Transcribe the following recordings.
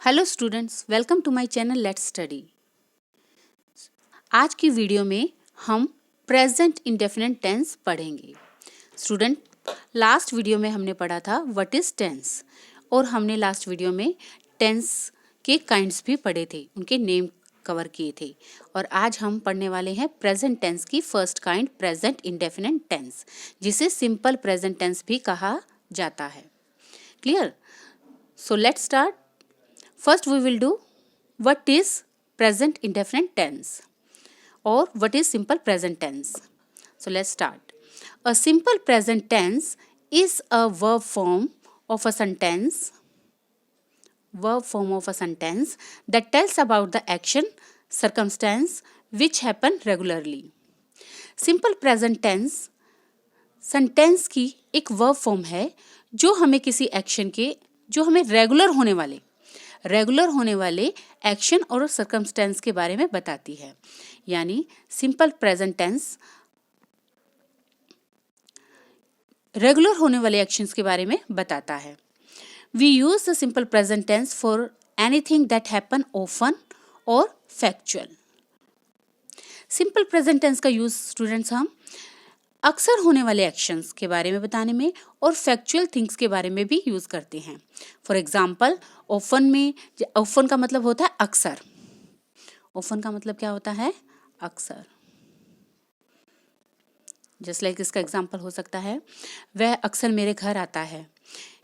Hello students, welcome to my channel let's study. आज की video में हम प्रेजेंट इंडेफिनिट टेंस पढ़ेंगे। स्टूडेंट, लास्ट वीडियो में हमने पढ़ा था व्हाट इज टेंस, और हमने लास्ट वीडियो में टेंस के काइंड्स भी पढ़े थे, उनके नेम कवर किए थे। और आज हम पढ़ने वाले हैं प्रेजेंट टेंस की first kind, present indefinite tense, जिसे सिंपल प्रेजेंट टेंस भी कहा जाता है। Clear? So let's start. First we will do what is present indefinite tense or what is simple present tense. So let's start. A simple present tense is a verb form of a sentence that tells about the action, circumstance which happen regularly. Simple present tense sentence की एक verb form है जो हमें किसी action के, जो हमें regular होने वाले एक्शन और सर्कमस्टेंस के बारे में बताती है। यानी सिंपल प्रेजेंट टेंस रेगुलर होने वाले एक्शंस के बारे में बताता है। We use the simple present tense for anything that happen often और फैक्चुअल। सिंपल प्रेजेंट टेंस का यूज स्टूडेंट्स हम अक्सर होने वाले एक्शंस के बारे में बताने में और फैक्चुअल थिंग्स के बारे में भी यूज करते हैं। फॉर एग्जाम्पल, ऑफन का मतलब होता है अक्सर। ऑफन का मतलब क्या होता है? अक्सर। जस्ट लाइक इसका एग्जाम्पल हो सकता है, वह अक्सर मेरे घर आता है।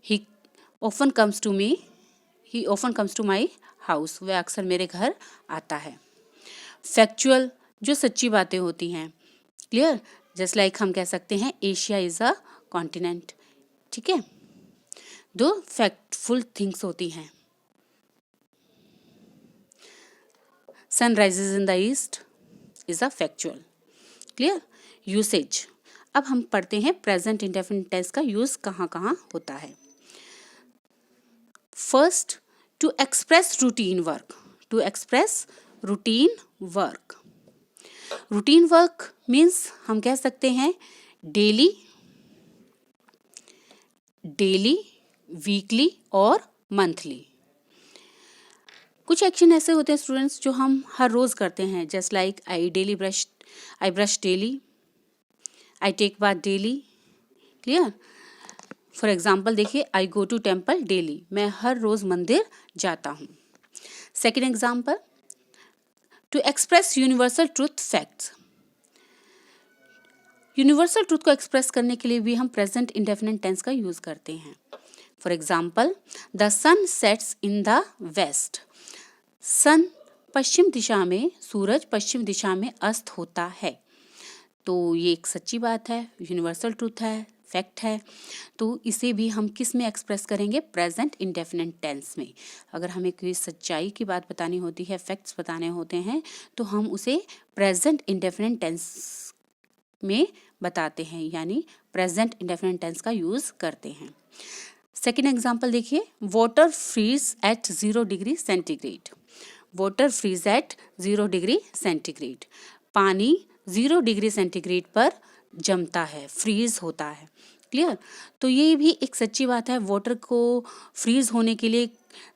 He often comes to my house. वह अक्सर मेरे घर आता है। फैक्चुअल, जो सच्ची बातें होती हैं। क्लियर? जस्ट लाइक हम कह सकते हैं एशिया इज अ कॉन्टिनेंट। ठीक है, दो फैक्टफुल थिंग्स होती हैं। Sun rises in the east is a factual. Clear? Usage. अब हम पढ़ते हैं प्रेजेंट इंडेफिनिट टेंस का यूज कहाँ कहाँ होता है। First, to express routine work. Routine work means हम कह सकते हैं डेली, वीकली और मंथली। कुछ एक्शन ऐसे होते हैं स्टूडेंट्स जो हम हर रोज करते हैं। Just like I brush daily, I take bath daily. Clear? For example देखिए, I go to temple daily. मैं हर रोज मंदिर जाता हूँ। Second example, to express universal truth facts. Universal truth को एक्सप्रेस करने के लिए भी हम प्रेजेंट इंडेफिनिट टेंस का यूज करते हैं। For example, the sun sets in the west. Sun पश्चिम दिशा में, सूरज पश्चिम दिशा में अस्त होता है। तो ये एक सच्ची बात है, यूनिवर्सल ट्रूथ है, फैक्ट है। तो इसे भी हम किस में एक्सप्रेस करेंगे? प्रेजेंट इंडेफिनिट टेंस में। अगर हमें कोई सच्चाई की बात बतानी होती है, फैक्ट्स बताने होते हैं, तो हम उसे प्रेजेंट इंडेफिनिट टेंस में बताते हैं, यानी प्रेजेंट इंडेफिनिट टेंस का यूज करते हैं। सेकेंड एग्जाम्पल देखिए, water freeze at 0 degree centigrade. Water freeze at 0 degree centigrade. पानी 0 डिग्री सेंटीग्रेड पर जमता है, फ्रीज होता है। क्लियर? तो ये भी एक सच्ची बात है। वाटर को फ्रीज होने के लिए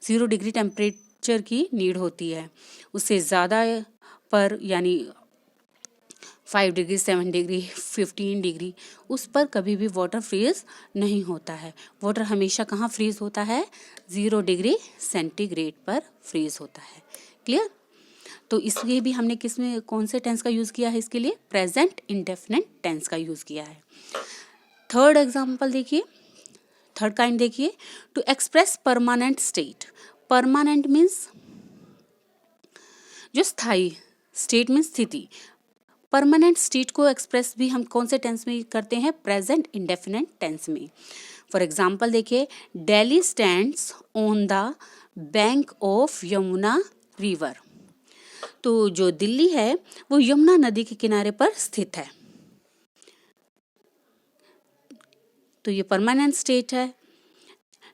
0 डिग्री टेम्परेचर की नीड होती है। उससे ज़्यादा पर, यानी 5 डिग्री, 7 डिग्री, 15 डिग्री, उस पर कभी भी वाटर फ्रीज नहीं होता है। वाटर हमेशा कहाँ फ्रीज होता है? 0 डिग्री सेंटीग्रेड पर फ्रीज होता है। क्लियर? तो इसलिए भी हमने किसमें, कौन से टेंस का यूज किया है इसके लिए? प्रेजेंट इंडेफिनिट टेंस का यूज किया है। थर्ड एग्जाम्पल देखिए, थर्ड काइंड देखिए, to express permanent state. Permanent means जो स्थायी, स्टेट मीन्स स्थिति। परमानेंट स्टेट को एक्सप्रेस भी हम कौन से टेंस में करते हैं? प्रेजेंट इंडेफिनिट टेंस में। फॉर एग्जाम्पल देखिए, Delhi stands on the bank of Yamuna river. तो जो दिल्ली है वो यमुना नदी के किनारे पर स्थित है। तो ये परमानेंट स्टेट है।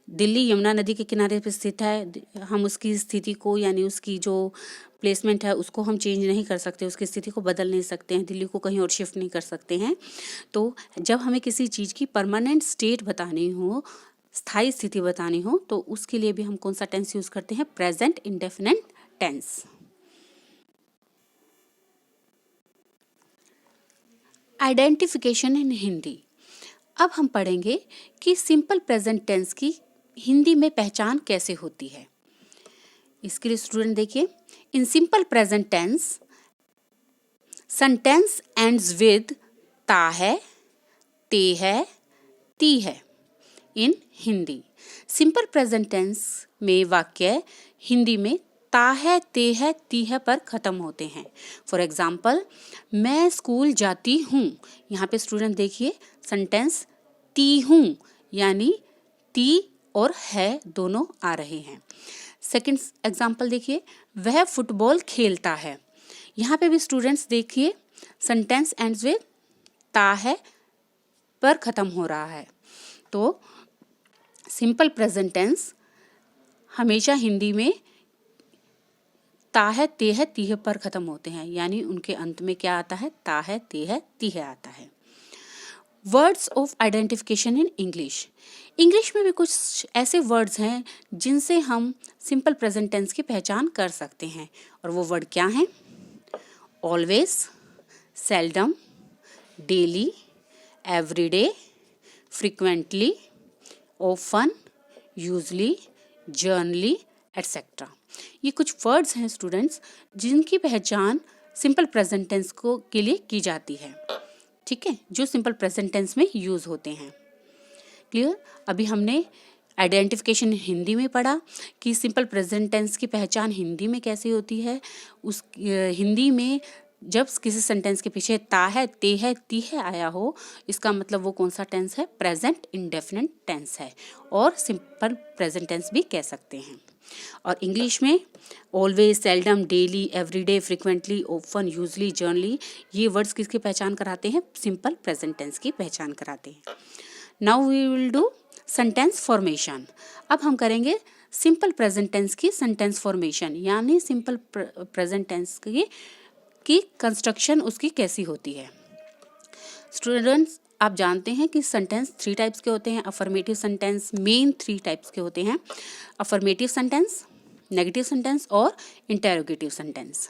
दिल्ली यमुना नदी के किनारे पर स्थित है। हम उसकी स्थिति को, यानी उसकी जो प्लेसमेंट है, उसको हम चेंज नहीं कर सकते, उसकी स्थिति को बदल नहीं सकते हैं, दिल्ली को कहीं और शिफ्ट नहीं कर सकते हैं। तो जब हमें किसी चीज़ की परमानेंट स्टेट बतानी हो, स्थायी स्थिति बतानी हो तो उसके लिए भी हम कौन सा टेंस यूज करते हैं? Present indefinite tense. Identification in Hindi. अब हम पढ़ेंगे कि सिंपल प्रेजेंट टेंस की हिंदी में पहचान कैसे होती है। इसके लिए स्टूडेंट देखिए, in simple present tense sentence ends with ता है, ते है, ती है। In Hindi simple present tense में वाक्य हिंदी में ता है, ते है, ती है पर खत्म होते हैं। फॉर एग्जाम्पल, मैं स्कूल जाती हूँ। यहाँ पे स्टूडेंट देखिए सेंटेंस ती हूँ यानी ती और है दोनों आ रहे हैं। सेकंड एग्जाम्पल देखिए, वह फुटबॉल खेलता है। यहाँ पे भी स्टूडेंट्स देखिए सेंटेंस एंड्स विद ता है पर खत्म हो रहा है। तो सिंपल प्रेजेंट टेंस हमेशा हिंदी में ता है, ते है, ती है पर खत्म होते हैं, यानी उनके अंत में क्या आता है? ता है, ते है, ती है आता है। Words of identification in English. English में भी कुछ ऐसे वर्ड्स हैं जिनसे हम सिंपल प्रेजेंट टेंस की पहचान कर सकते हैं, और वो वर्ड क्या हैं? Always, seldom, daily, everyday, frequently, often, usually, generally, etcetera. ये कुछ वर्ड्स हैं स्टूडेंट्स जिनकी पहचान सिंपल प्रेजेंट टेंस को के लिए की जाती है, ठीक है, जो सिंपल प्रेजेंट टेंस में यूज होते हैं। क्लियर? अभी हमने आइडेंटिफिकेशन हिंदी में पढ़ा कि सिंपल प्रेजेंट टेंस की पहचान हिंदी में कैसे होती है। उस हिंदी में जब किसी सेंटेंस के पीछे ता है, ते है, ती है आया हो, इसका मतलब वो कौन सा टेंस है? प्रेजेंट इंडेफिनिट टेंस है, और सिंपल प्रेजेंट टेंस भी कह सकते हैं। और इंग्लिश में always, seldom, daily, everyday, frequently, often, usually, generally, ये वर्ड्स किसकी पहचान कराते हैं? सिंपल प्रेजेंट टेंस की पहचान कराते हैं। Now we will do sentence formation. अब हम करेंगे सिंपल प्रेजेंट टेंस की सेंटेंस फॉर्मेशन, यानी सिंपल प्रेजेंट टेंस की कंस्ट्रक्शन उसकी कैसी होती है। स्टूडेंट्स, आप जानते हैं कि सेंटेंस 3 टाइप्स के होते हैं। अफर्मेटिव सेंटेंस मेन 3 टाइप्स के होते हैं: अफर्मेटिव सेंटेंस, नेगेटिव सेंटेंस और interrogative sentence.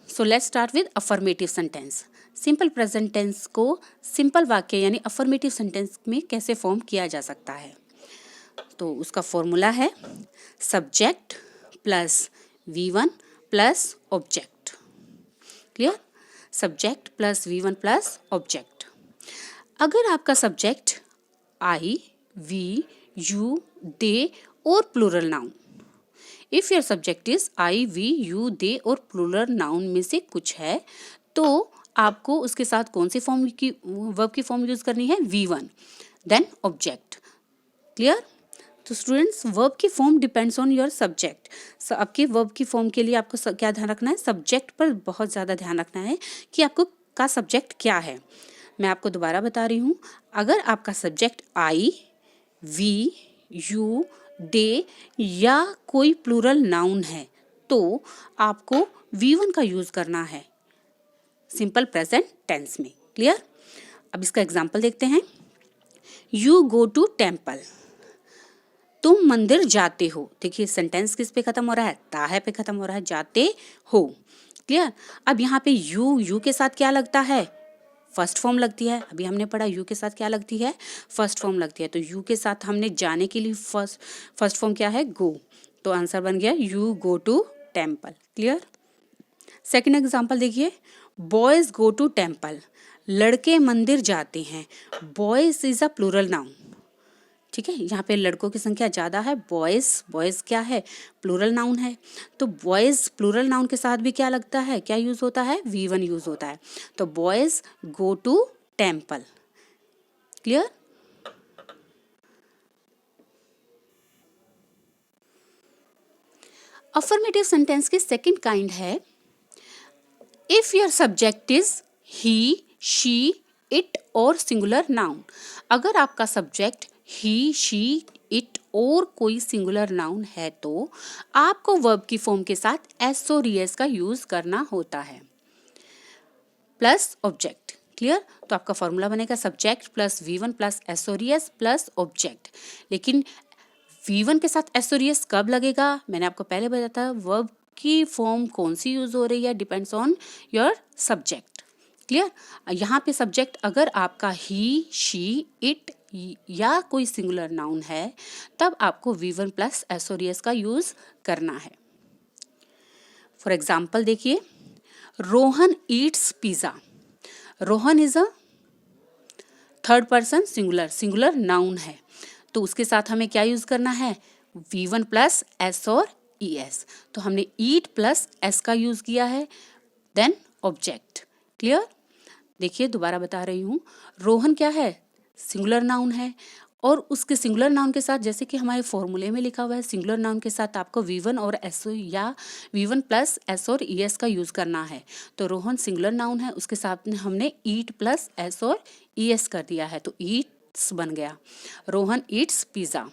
So let's start with affirmative sentence. Simple present tense को सिंपल वाक्य यानी अफर्मेटिव सेंटेंस में कैसे फॉर्म किया जा सकता है? तो उसका फॉर्मूला है subject plus V1 plus object. Clear? Subject plus V1 plus object. अगर आपका subject I, we, you, they और plural noun, if your subject is I, we, you, they और प्लूरल नाउन में से कुछ है, तो आपको उसके साथ कौन सी फॉर्म की वर्ब की फॉर्म यूज करनी है? V1 then object. क्लियर? तो स्टूडेंट्स, वर्ब की form depends on your subject. आपकी वर्ब की फॉर्म के लिए आपको क्या ध्यान रखना है? सब्जेक्ट पर बहुत ज़्यादा ध्यान रखना है कि आपको का सब्जेक्ट क्या है। मैं आपको दोबारा बता रही हूँ, अगर आपका subject I, we, you, they या कोई प्लूरल नाउन है तो आपको V1 का यूज़ करना है सिंपल प्रेजेंट टेंस में। क्लियर? अब इसका एग्जाम्पल देखते हैं। यू गो टू टेम्पल, तुम मंदिर जाते हो। देखिए सेंटेंस किस पे खत्म हो रहा है? ता है पे खत्म हो रहा है, जाते हो। क्लियर? अब यहाँ पे यू के साथ क्या लगता है? फर्स्ट फॉर्म लगती है। अभी हमने पढ़ा यू के साथ क्या लगती है? फर्स्ट फॉर्म लगती है। तो यू के साथ हमने जाने के लिए फर्स्ट फॉर्म क्या है? गो। तो आंसर बन गया you go to temple. Clear? Second example देखिए, बॉयज गो टू टेम्पल, लड़के मंदिर जाते हैं। Boys is a plural noun, ठीक है, यहाँ पे लड़कों की संख्या ज़्यादा है। बॉयज क्या है? प्लूरल नाउन है। तो बॉयज प्लूरल नाउन के साथ भी क्या लगता है? क्या यूज होता है? V1 यूज होता है। तो boys go to temple. Clear? Affirmative sentence की सेकंड काइंड है if your subject is he, she, it और सिंगुलर नाउन। अगर आपका सब्जेक्ट ही, शी, इट और कोई सिंगुलर नाउन है तो आपको वर्ब की फॉर्म के साथ एस और एस का यूज करना होता है प्लस ऑब्जेक्ट। क्लियर? तो आपका फॉर्मूला बनेगा सब्जेक्ट प्लस V1 प्लस एसोरियस प्लस ऑब्जेक्ट। लेकिन V1 के साथ एसोरियस कब लगेगा? मैंने आपको पहले बताया था, वर्ब की फॉर्म कौन सी यूज हो रही है depends on your subject. Clear? यहाँ पे सब्जेक्ट अगर आपका ही, शी, इट या कोई सिंगुलर नाउन है तब आपको V1 प्लस एसोरियस का यूज करना है। फॉर एग्जाम्पल देखिए, Rohan eats pizza. Rohan is a third person singular noun है, तो उसके साथ हमें क्या यूज करना है? V1 प्लस एस और ES। तो हमने ईट प्लस एस का यूज किया है, देन ऑब्जेक्ट। क्लियर? देखिए दोबारा बता रही हूँ, रोहन क्या है? सिंगुलर नाउन है, और उसके सिंगुलर नाउन के साथ, जैसे कि हमारे फॉर्मूले में लिखा हुआ है, सिंगुलर नाउन के साथ आपको V1 और एस या V1 प्लस एस और ES का यूज करना है। तो रोहन सिंगुलर नाउन है, उसके साथ में हमने ईट प्लस एस और ES कर दिया है, तो ईट्स बन गया। Rohan eats pizza.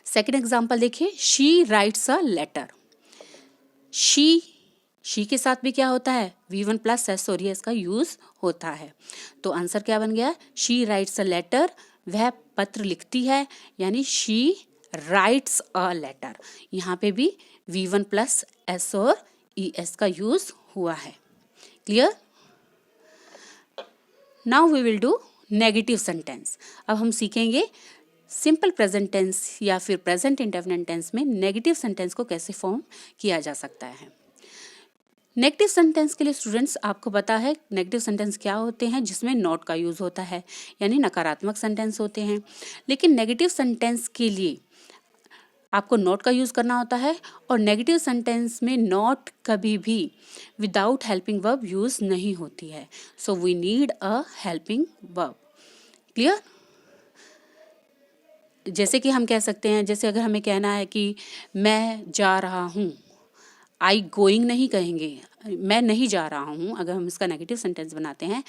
Second example देखिए, she writes a letter. She के साथ भी क्या होता है? V1 प्लस एस और ES का यूज होता है। तो आंसर क्या बन गया? शी राइट्स अ लेटर, वह पत्र लिखती है, यानी शी राइट्स अ लेटर। यहाँ पे भी V1 प्लस एस और ES का यूज हुआ है। Clear? Now we will do negative sentence. अब हम सीखेंगे सिंपल प्रेजेंट टेंस या फिर प्रेजेंट इंडेफिनिट टेंस में नेगेटिव सेंटेंस को कैसे फॉर्म किया जा सकता है। नेगेटिव सेंटेंस के लिए स्टूडेंट्स आपको पता है नेगेटिव सेंटेंस क्या होते हैं, जिसमें नॉट का यूज होता है, यानी नकारात्मक सेंटेंस होते हैं। लेकिन नेगेटिव सेंटेंस के लिए आपको नॉट का यूज करना होता है, और नेगेटिव सेंटेंस में नॉट कभी भी विदाउट हेल्पिंग वर्ब यूज नहीं होती है। So we need a helping verb. Clear? जैसे कि हम कह सकते हैं, जैसे अगर हमें कहना है कि मैं जा रहा हूँ, आई गोइंग नहीं कहेंगे, मैं नहीं जा रहा हूँ। अगर हम इसका नेगेटिव सेंटेंस बनाते हैं,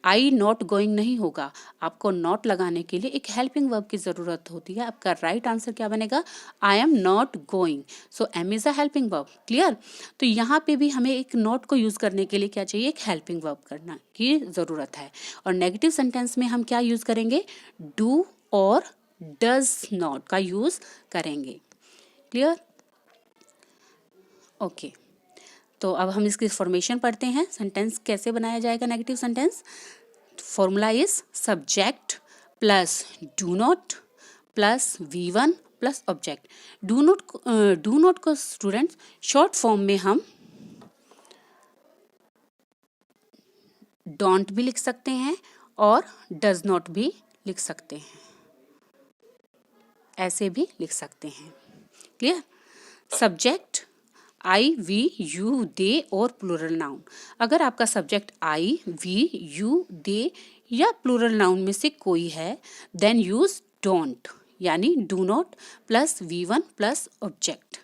आई नॉट गोइंग नहीं होगा, आपको नॉट लगाने के लिए एक हेल्पिंग वर्ब की ज़रूरत होती है। आपका राइट आंसर क्या बनेगा? I am not going. So am is a helping verb. Clear? तो यहाँ पे भी हमें एक नॉट को यूज़ करने के लिए क्या चाहिए? एक हेल्पिंग वर्ब करना की ज़रूरत है। और नेगेटिव सेंटेंस में हम क्या यूज़ करेंगे? डू और डज नॉट का यूज़ करेंगे। क्लियर? ओके, तो अब हम इसकी फॉर्मेशन पढ़ते हैं। सेंटेंस कैसे बनाया जाएगा negative sentence? Formula is subject plus do not plus V1 plus object. Do not को स्टूडेंट्स शॉर्ट फॉर्म में हम डोंट भी लिख सकते हैं और डज नॉट भी लिख सकते हैं, ऐसे भी लिख सकते हैं। Clear? Subject I, we, you, they और प्लूरल नाउन। अगर आपका subject I, we, you, they या प्लूरल नाउन में से कोई है, देन यूज डोंट, यानी do not plus V1 plus object.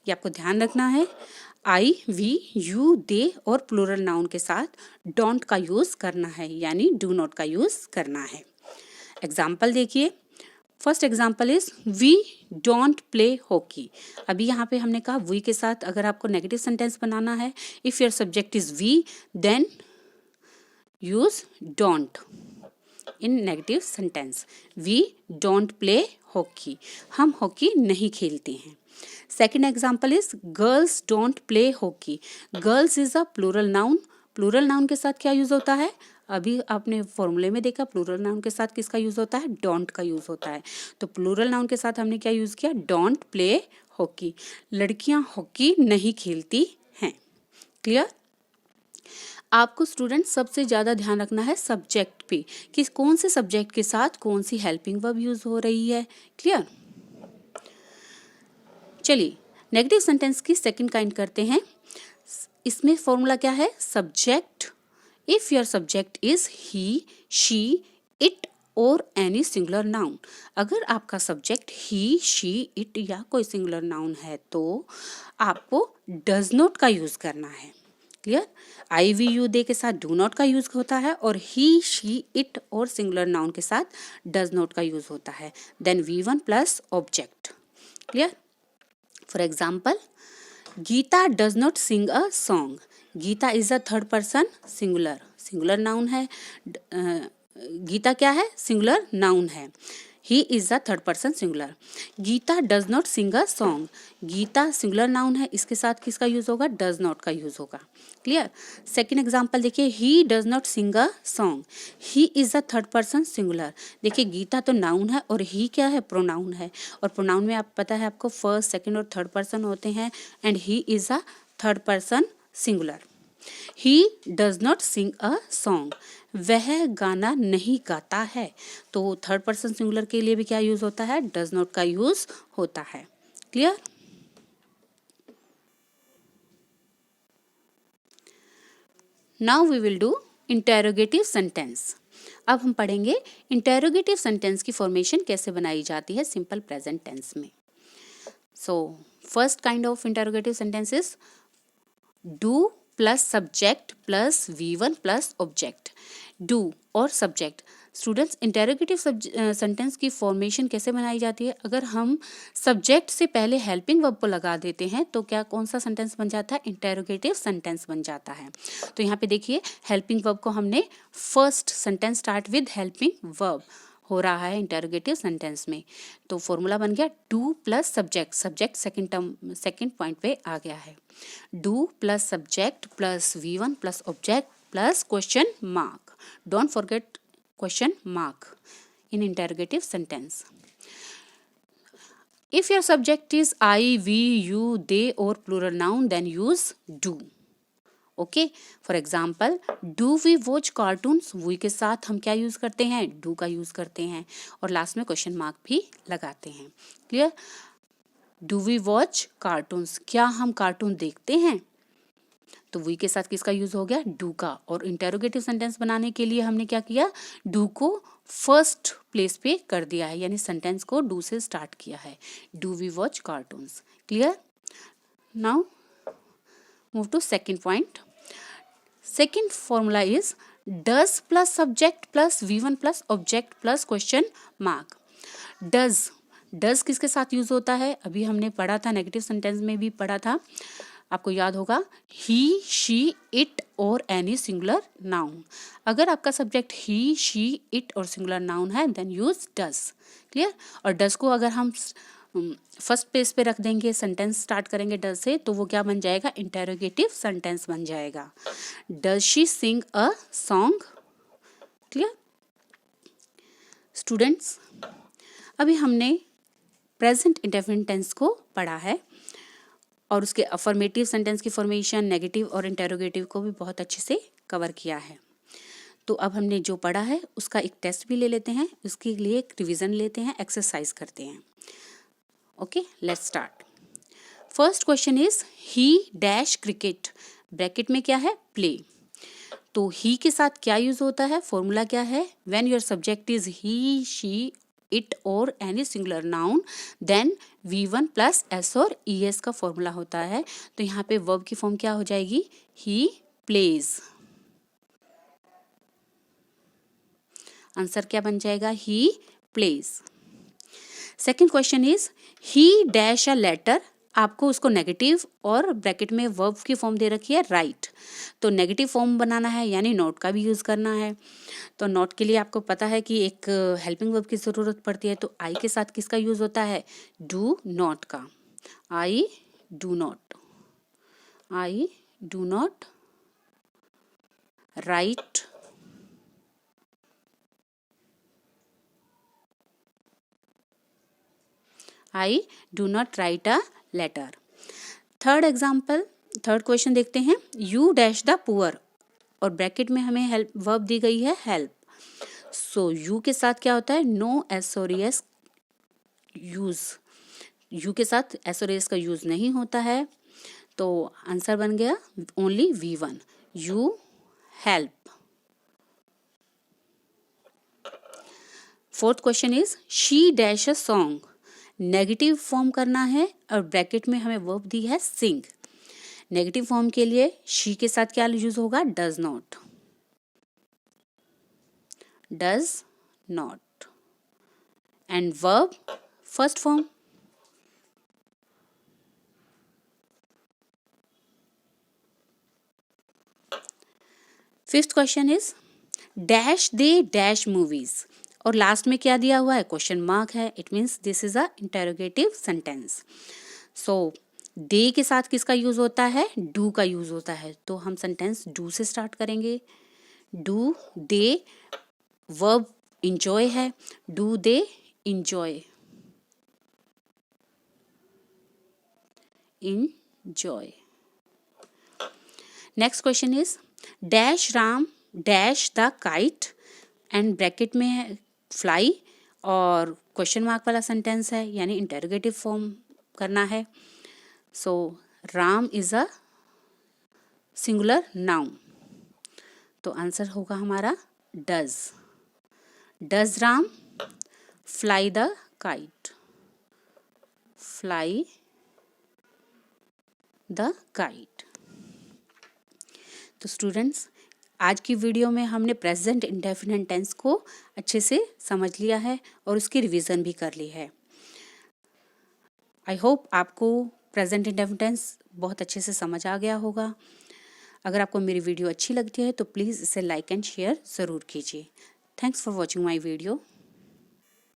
ये आपको ध्यान रखना है। आई, वी, यू, दे और प्लूरल नाउन के साथ डोंट का यूज करना है, यानी डू नॉट का यूज करना है। एग्जाम्पल देखिए, first example is we don't play hockey. अभी यहाँ पे हमने कहा वी के साथ अगर आपको नेगेटिव सेंटेंस बनाना है, if your subject is we, then use don't in negative sentence. We don't play hockey, हम हॉकी नहीं खेलते हैं। Second example is girls don't play hockey. Girls is a plural noun. Plural noun के साथ क्या use होता है? अभी आपने फॉर्मूले में देखा, प्लूरल नाउन के साथ किसका यूज होता है? डोंट का यूज होता है। तो प्लूरल नाउन के साथ हमने क्या यूज किया? Don't play hockey. लड़कियां हॉकी नहीं खेलती हैं। क्लियर? आपको स्टूडेंट सबसे ज़्यादा ध्यान रखना है सब्जेक्ट पे, कि कौन से सब्जेक्ट के साथ कौन सी हेल्पिंग वर्ब यूज हो रही है। क्लियर? चलिए नेगेटिव सेंटेंस की सेकंड काइंड करते हैं। इसमें फॉर्मूला क्या है? Subject if your subject is he, she, it और एनी सिंगुलर नाउन। अगर आपका सब्जेक्ट ही, शी, इट या कोई सिंगुलर नाउन है तो आपको डज नॉट का यूज करना है। Clear? I, we, you, they के साथ डू नॉट का यूज होता है, और ही, शी, इट और सिंगुलर नाउन के साथ डज नॉट का यूज होता है। Then V1 plus object. Clear? For example, Geeta does not sing a song. Geeta is a third person singular noun है, गीता क्या है, सिंगुलर नाउन है। He is the third person singular. Geeta does not sing a song, Geeta singular noun है, इसके साथ किसका use होगा, does not का यूज होगा। क्लियर। सेकेंड एग्जाम्पल देखिए, he does not sing a song, he is the third person singular. देखिए गीता तो नाउन है और ही क्या है, प्रोनाउन है, और प्रोनाउन में आप पता है आपको फर्स्ट सेकेंड और थर्ड पर्सन होते हैं, and he is a third person singular. He does not sing a song, वह गाना नहीं गाता है, तो थर्ड पर्सन सिंगुलर के लिए भी क्या यूज होता है, डज नॉट का यूज होता है। Clear. Now we will do interrogative sentence. अब हम पढ़ेंगे इंटेरोगेटिव सेंटेंस की फॉर्मेशन कैसे बनाई जाती है सिंपल प्रेजेंट टेंस में। So first kind of interrogative sentence is do plus subject plus V1 plus object. Do और सब्जेक्ट। स्टूडेंट्स, इंटेरोगेटिव सेंटेंस की फॉर्मेशन कैसे बनाई जाती है, अगर हम सब्जेक्ट से पहले हेल्पिंग वर्ब को लगा देते हैं तो क्या कौन सा सेंटेंस बन जाता है, इंटेरोगेटिव सेंटेंस बन जाता है। तो यहाँ पे देखिए हेल्पिंग वर्ब को हमने first sentence start with helping verb हो रहा है इंटेरोगेटिव सेंटेंस में, तो फॉर्मूला बन गया do plus subject, subject second point पे आ गया है, do plus subject plus V1 plus object plus question mark. Don't forget question mark in interrogative sentence. If your subject is I, we, you, they or plural noun, then use do. Okay, for example do we watch cartoons, we के साथ हम क्या use करते हैं, do का use करते हैं, और लास्ट में क्वेश्चन मार्क भी लगाते हैं। Clear. Do we watch cartoons, क्या हम कार्टून देखते हैं, तो वी के साथ किसका यूज हो गया, डू का, और इंटेरोगेटिव सेंटेंस बनाने के लिए हमने क्या किया, डू को फर्स्ट प्लेस पे कर दिया है, यानी सेंटेंस को डू से स्टार्ट किया है, do we watch cartoons. Clear. Now move to second point. Second formula is does plus subject plus V1 plus object plus question mark. Does, does किसके साथ यूज होता है, अभी हमने पढ़ा था, नेगेटिव सेंटेंस में भी पढ़ा था, आपको याद होगा, ही, शी, इट और एनी सिंगुलर नाउन। अगर आपका सब्जेक्ट ही, शी, इट और सिंगुलर नाउन है देन यूज डज। क्लियर। और डज को अगर हम फर्स्ट पेज पे रख देंगे, सेंटेंस स्टार्ट करेंगे डज से, तो वो क्या बन जाएगा, इंटेरोगेटिव सेंटेंस बन जाएगा। Does she Singh a song. Clear. Students, अभी हमने प्रेजेंट इंडेफिनिट टेंस को पढ़ा है और उसके अफर्मेटिव सेंटेंस की फॉर्मेशन, नेगेटिव और इंटेरोगेटिव को भी बहुत अच्छे से कवर किया है। तो अब हमने जो पढ़ा है उसका एक टेस्ट भी ले लेते हैं, उसके लिए एक रिवीजन लेते हैं, एक्सरसाइज करते हैं। Okay, let's start. First question is he dash cricket, bracket में क्या है, प्ले। तो ही के साथ क्या यूज होता है, फॉर्मूला क्या है, when your subject is he, she, it और any singular noun then V1 plus S और ES का फॉर्मूला होता है। तो यहाँ पे वर्ब की फॉर्म क्या हो जाएगी, ही प्लेज। आंसर क्या बन जाएगा, he plays. Second question is he dash a letter, आपको उसको नेगेटिव और ब्रैकेट में वर्ब की फॉर्म दे रखी है राइट, तो नेगेटिव फॉर्म बनाना है यानी नॉट का भी यूज करना है। तो नॉट के लिए आपको पता है कि एक हेल्पिंग वर्ब की जरूरत पड़ती है, तो आई के साथ किसका यूज होता है, डू नॉट का। I do not, I do not right I do not write a letter. Third example, third question देखते हैं, यू डैश द पुअर, और ब्रैकेट में हमें हेल्प वर्ब दी गई है हेल्प। सो यू के साथ क्या होता है, नो एस और एस यूज, यू के साथ एस और एस का यूज नहीं होता है, तो आंसर बन गया only V1, you help. Fourth question is she dash a song, negative form करना है और ब्रैकेट में हमें वर्ब दी है सिंग। नेगेटिव फॉर्म के लिए शी के साथ क्या यूज होगा, does not, does not, and verb first form. Fifth question is dash they dash movies, और लास्ट में क्या दिया हुआ है, क्वेश्चन मार्क है, it means this is a interrogative sentence. So they के साथ किसका यूज होता है, डू का यूज होता है, तो हम सेंटेंस डू से स्टार्ट करेंगे। डू दे वर्ब इंजॉय है, do they enjoy, enjoy. Next question is dash Ram dash the kite, and bracket में है फ्लाई और क्वेश्चन मार्क वाला सेंटेंस है, यानी इंटरोगेटिव फॉर्म करना है। So Ram is a singular noun, तो आंसर होगा हमारा does. Does Ram fly the kite, fly the kite. तो स्टूडेंट्स, आज की वीडियो में हमने प्रेजेंट इंडेफिनिट टेंस को अच्छे से समझ लिया है और उसकी रिवीजन भी कर ली है। आई होप आपको प्रेजेंट इंडेफिनिट टेंस बहुत अच्छे से समझ आ गया होगा। अगर आपको मेरी वीडियो अच्छी लगती है तो प्लीज़ इसे लाइक एंड शेयर ज़रूर कीजिए। Thanks for watching my video.